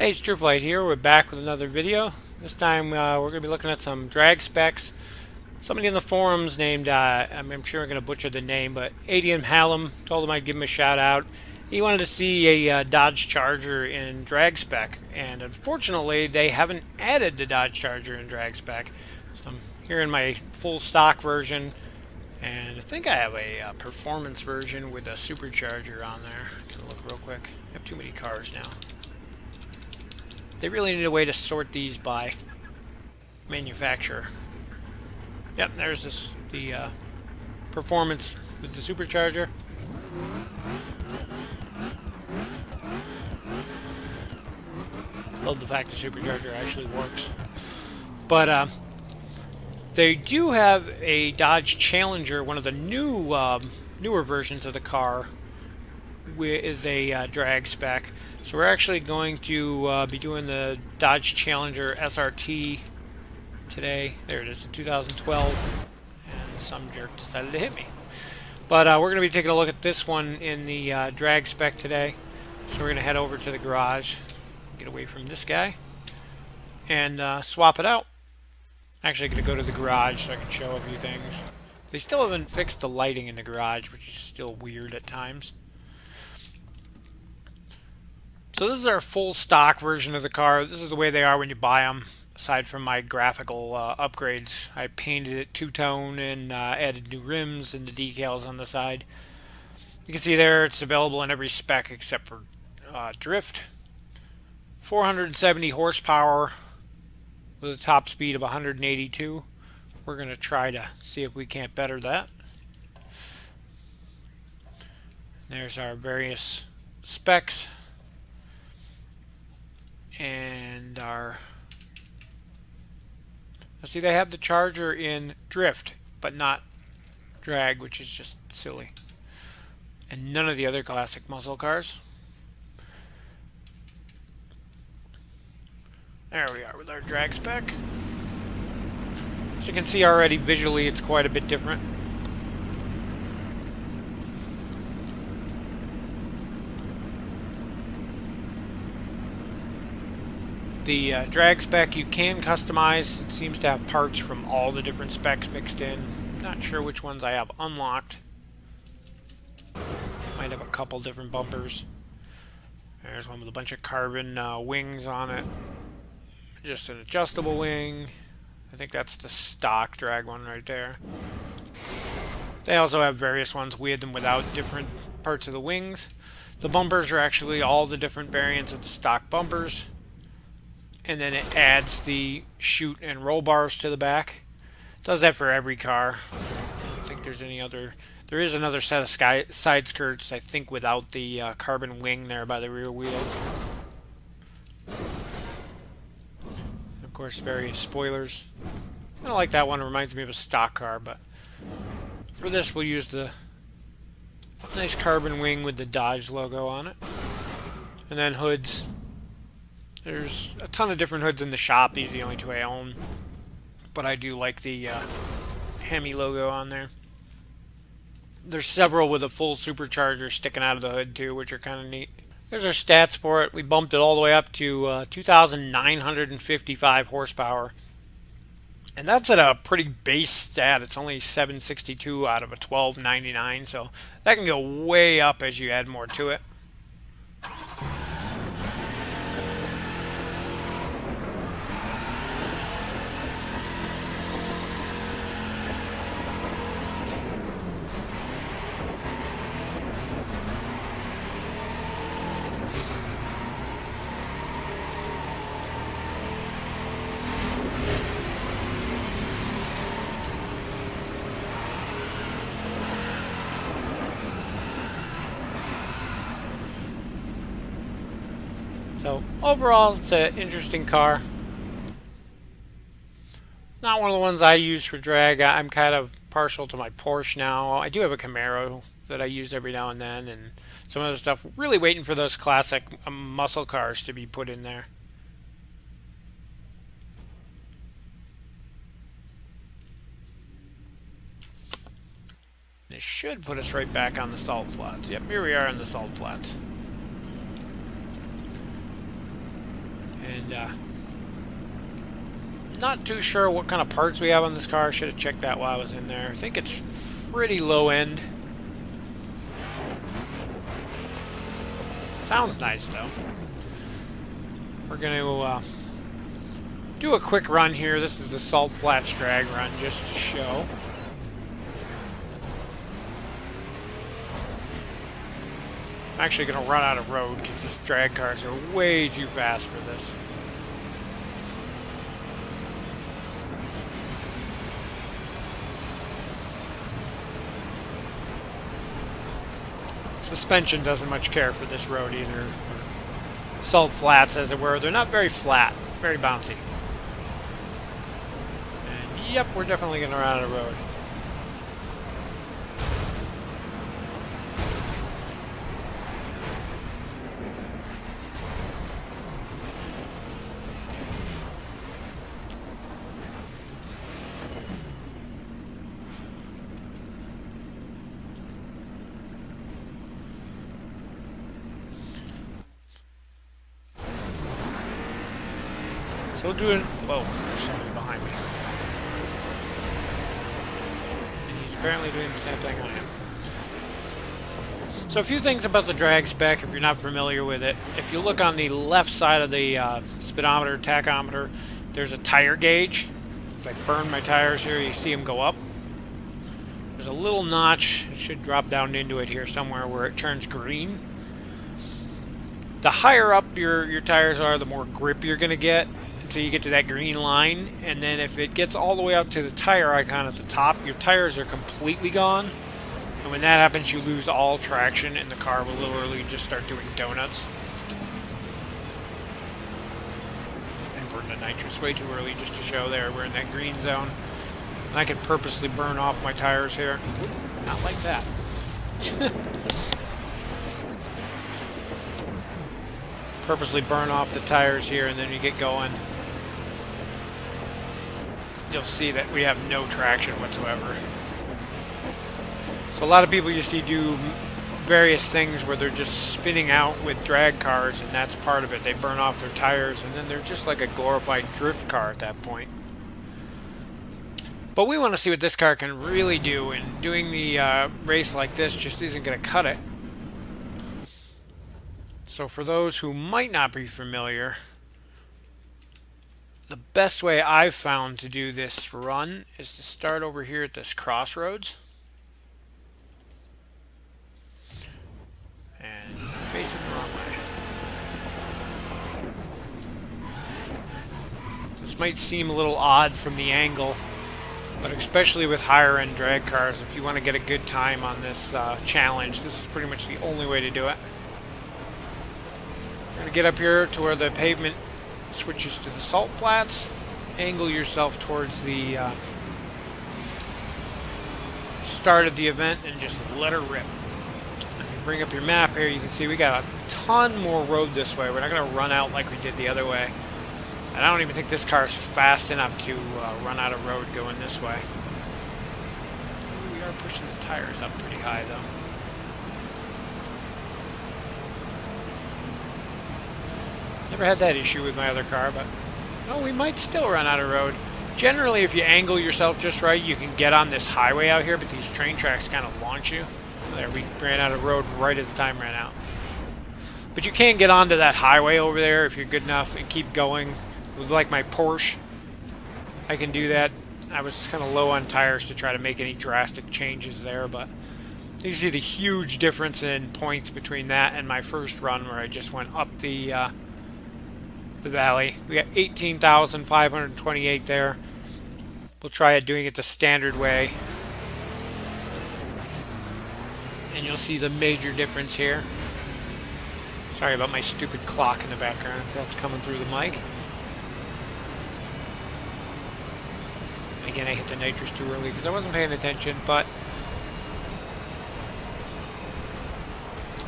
Hey, it's Trueflight here. We're back with another video. This time we're going to be looking at some drag specs. Somebody in the forums named, I'm sure I'm going to butcher the name, but Adian Hallam told him I'd give him a shout out. He wanted to see a Dodge Charger in drag spec, and unfortunately they haven't added the Dodge Charger in drag spec. So I'm here in my full stock version, and I think I have a performance version with a supercharger on there. Gonna look real quick. I have too many cars now. They really need a way to sort these by manufacturer. Yep, there's the performance with the supercharger. Love the fact the supercharger actually works. But they do have a Dodge Challenger, one of the newer versions of the car, is a drag spec. So we're actually going to be doing the Dodge Challenger SRT today. There it is, in 2012. And some jerk decided to hit me. But we're going to be taking a look at this one in the drag spec today. So we're going to head over to the garage, get away from this guy, and swap it out. Actually, I'm going to go to the garage so I can show a few things. They still haven't fixed the lighting in the garage, which is still weird at times. So this is our full stock version of the car. This is the way they are when you buy them, aside from my graphical upgrades. I painted it two-tone and added new rims and the decals on the side. You can see there it's available in every spec except for drift. 470 horsepower with a top speed of 182. We're going to try to see if we can't better that. There's our various specs. And see, they have the Charger in drift, but not drag, which is just silly. And none of the other classic muscle cars. There we are with our drag spec. As you can see already, visually, it's quite a bit different. The drag spec you can customize. It seems to have parts from all the different specs mixed in. Not sure which ones I have unlocked. Might have a couple different bumpers. There's one with a bunch of carbon wings on it. Just an adjustable wing. I think that's the stock drag one right there. They also have various ones with and without different parts of the wings. The bumpers are actually all the different variants of the stock bumpers. And then it adds the chute and roll bars to the back. It does that for every car. I don't think there's any other. There is another set of side skirts, I think, without the carbon wing there by the rear wheels. And of course, various spoilers. I don't like that one. It reminds me of a stock car, but for this, we'll use the nice carbon wing with the Dodge logo on it. And then hoods. There's a ton of different hoods in the shop. These are the only two I own. But I do like the Hemi logo on there. There's several with a full supercharger sticking out of the hood too, which are kind of neat. There's our stats for it. We bumped it all the way up to 2,955 horsepower. And that's at a pretty base stat. It's only 762 out of a 1299. So that can go way up as you add more to it. So overall, it's an interesting car. Not one of the ones I use for drag. I'm kind of partial to my Porsche now. I do have a Camaro that I use every now and then, and some other stuff. Really waiting for those classic muscle cars to be put in there. This should put us right back on the salt flats. Yep, here we are on the salt flats. not too sure what kind of parts we have on this car. Should have checked that while I was in there. I think it's pretty low end. Sounds nice though. We're going to do a quick run here. This is the Salt Flats drag run just to show. I'm actually going to run out of road because these drag cars are way too fast for this. Suspension doesn't much care for this road either. Salt flats, as it were. They're not very flat, very bouncy. And yep, we're definitely going to run out of road. So we'll do it. Whoa, there's somebody behind me. And he's apparently doing the same thing I am. So a few things about the drag spec if you're not familiar with it. If you look on the left side of the speedometer, tachometer, there's a tire gauge. If I burn my tires here, you see them go up. There's a little notch. It should drop down into it here somewhere where it turns green. The higher up your tires are, the more grip you're going to get until you get to that green line. And then if it gets all the way up to the tire icon at the top, your tires are completely gone. And when that happens, you lose all traction and the car will literally just start doing donuts. And burn the nitrous way too early just to show there. We're in that green zone. And I can purposely burn off my tires here. Not like that. Purposely burn off the tires here, and then you get going. You'll see that we have no traction whatsoever. So a lot of people you see do various things where they're just spinning out with drag cars, and that's part of it. They burn off their tires, and then they're just like a glorified drift car at that point. But we want to see what this car can really do, and doing the race like this just isn't going to cut it. So for those who might not be familiar, the best way I've found to do this run is to start over here at this crossroads and face it the wrong way. This might seem a little odd from the angle, but especially with higher end drag cars, if you want to get a good time on this challenge, this is pretty much the only way to do it. You're going to get up here to where the pavement switches to the salt flats. Angle yourself towards the start of the event and just let her rip. If you bring up your map here, you can see we got a ton more road this way. We're not going to run out like we did the other way. And I don't even think this car is fast enough to run out of road going this way. We are pushing the tires up pretty high though. Never had that issue with my other car, but we might still run out of road. Generally, if you angle yourself just right, you can get on this highway out here, but these train tracks kind of launch you. There, we ran out of road right as the time ran out. But you can get onto that highway over there if you're good enough and keep going. With like my Porsche, I can do that. I was kind of low on tires to try to make any drastic changes there, but you see the huge difference in points between that and my first run where I just went up the valley. We got 18,528 there. We'll try doing it the standard way. And you'll see the major difference here. Sorry about my stupid clock in the background if that's coming through the mic. Again, I hit the nitrous too early because I wasn't paying attention, but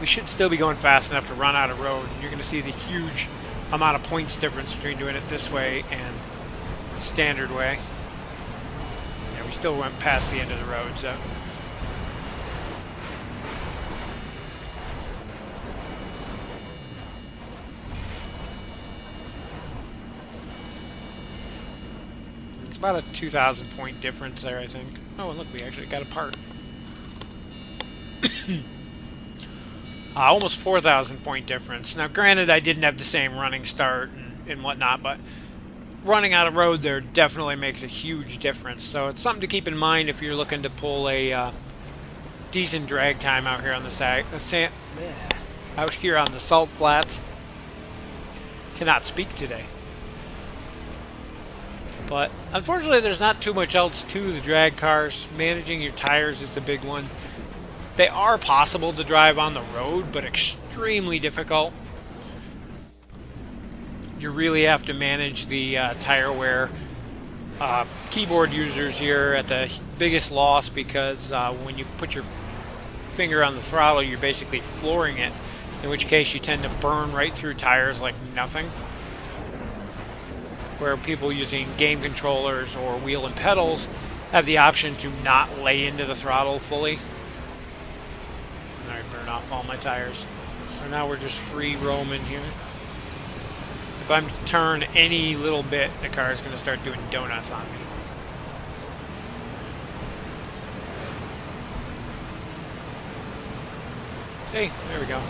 we should still be going fast enough to run out of road. And you're going to see the huge amount of points difference between doing it this way and the standard way. Yeah, we still went past the end of the road, so. about a 2,000 point difference there, I think. Oh, and look, we actually got a part. Almost 4,000 point difference. Now, granted, I didn't have the same running start and whatnot, but running out of road there definitely makes a huge difference. So it's something to keep in mind if you're looking to pull a decent drag time out here on the out here on the salt flats. Cannot speak today. But unfortunately, there's not too much else to the drag cars. Managing your tires is the big one. They are possible to drive on the road, but extremely difficult. You really have to manage the tire wear. Keyboard users here at the biggest loss because when you put your finger on the throttle, you're basically flooring it, in which case you tend to burn right through tires like nothing. Where people using game controllers or wheel and pedals have the option to not lay into the throttle fully. And I burn off all my tires. So now we're just free roaming here. If I'm to turn any little bit, the car is going to start doing donuts on me. See, there we go.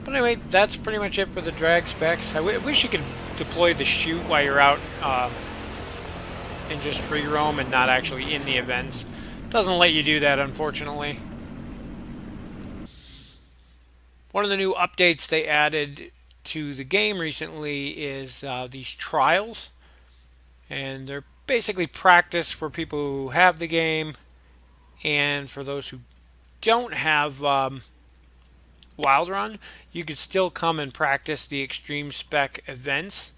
But anyway, that's pretty much it for the drag specs. I wish you could deploy the chute while you're out and just free roam and not actually in the events. Doesn't let you do that, unfortunately. One of the new updates they added to the game recently is these trials. And they're basically practice for people who have the game and for those who don't have Wild Run. You could still come and practice the extreme spec events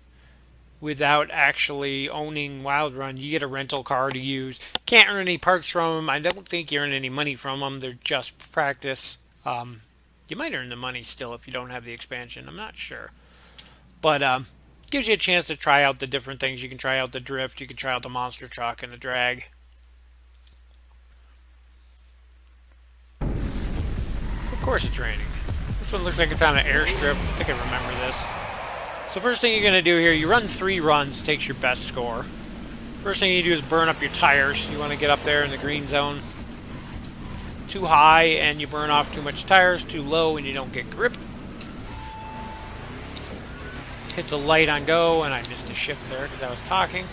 without actually owning Wild Run. You get a rental car to use. Can't earn any parts from them. I don't think you earn any money from them. They're just practice. You might earn the money still if you don't have the expansion. I'm not sure. But gives you a chance to try out the different things. You can try out the drift. You can try out the monster truck and the drag. Of course it's raining. This one looks like it's on an airstrip. I think I remember this. So first thing you're going to do here, you run 3 runs, takes your best score. First thing you do is burn up your tires. You want to get up there in the green zone. Too high and you burn off too much tires. Too low and you don't get grip. Hit the light on go, and I missed a shift there because I was talking.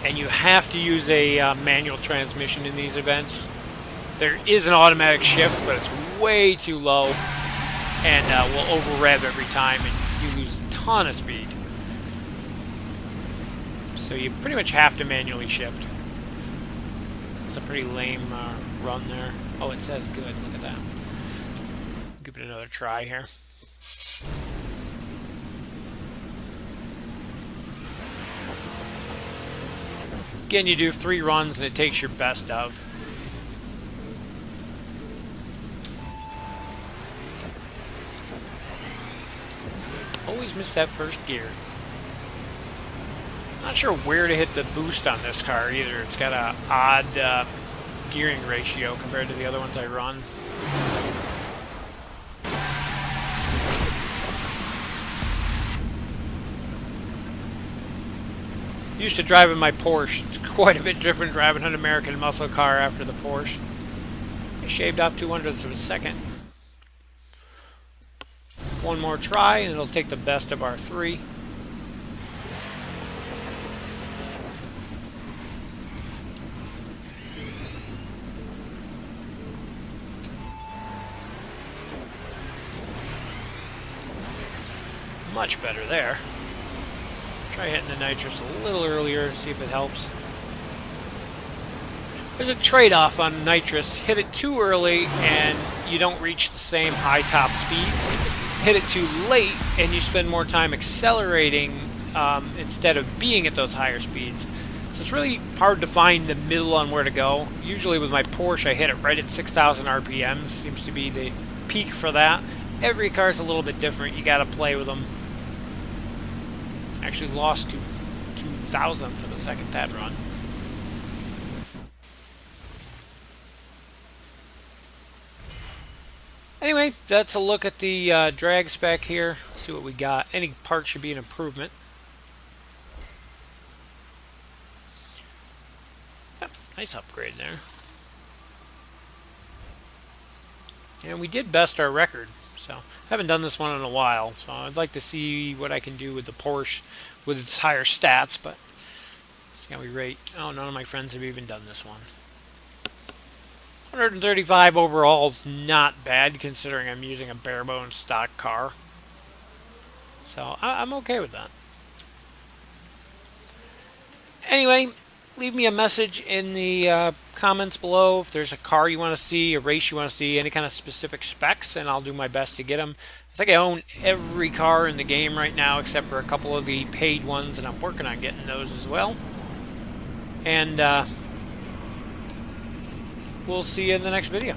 And you have to use a manual transmission in these events. There is an automatic shift, but it's way too low and will over-rev every time, and you lose a ton of speed. So you pretty much have to manually shift. It's a pretty lame run there. Oh, it says good. Look at that. Give it another try here. Again, you do 3 runs and it takes your best of. Always miss that first gear. Not sure where to hit the boost on this car either. It's got an odd gearing ratio compared to the other ones I run. Used to driving my Porsche. It's quite a bit different driving an American muscle car after the Porsche. I shaved off 200ths of a second. One more try and it'll take the best of our 3. Much better there. Try hitting the nitrous a little earlier, see if it helps. There's a trade-off on nitrous. Hit it too early and you don't reach the same high top speeds. Hit it too late and you spend more time accelerating instead of being at those higher speeds. So it's really hard to find the middle on where to go. Usually with my Porsche I hit it right at 6,000 RPMs. Seems to be the peak for that. Every car's a little bit different. You got to play with them. Actually lost 2,000ths of a second that run. Anyway, that's a look at the drag spec here. See what we got. Any part should be an improvement. Yep, nice upgrade there. And we did best our record. So I haven't done this one in a while. So I'd like to see what I can do with the Porsche with its higher stats. But see how we rate. Oh, none of my friends have even done this one. 135 overall is not bad considering I'm using a bare bones stock car. So I'm okay with that. Anyway, leave me a message in the comments below if there's a car you want to see, a race you want to see, any kind of specific specs, and I'll do my best to get them. I think I own every car in the game right now except for a couple of the paid ones, and I'm working on getting those as well. And we'll see you in the next video.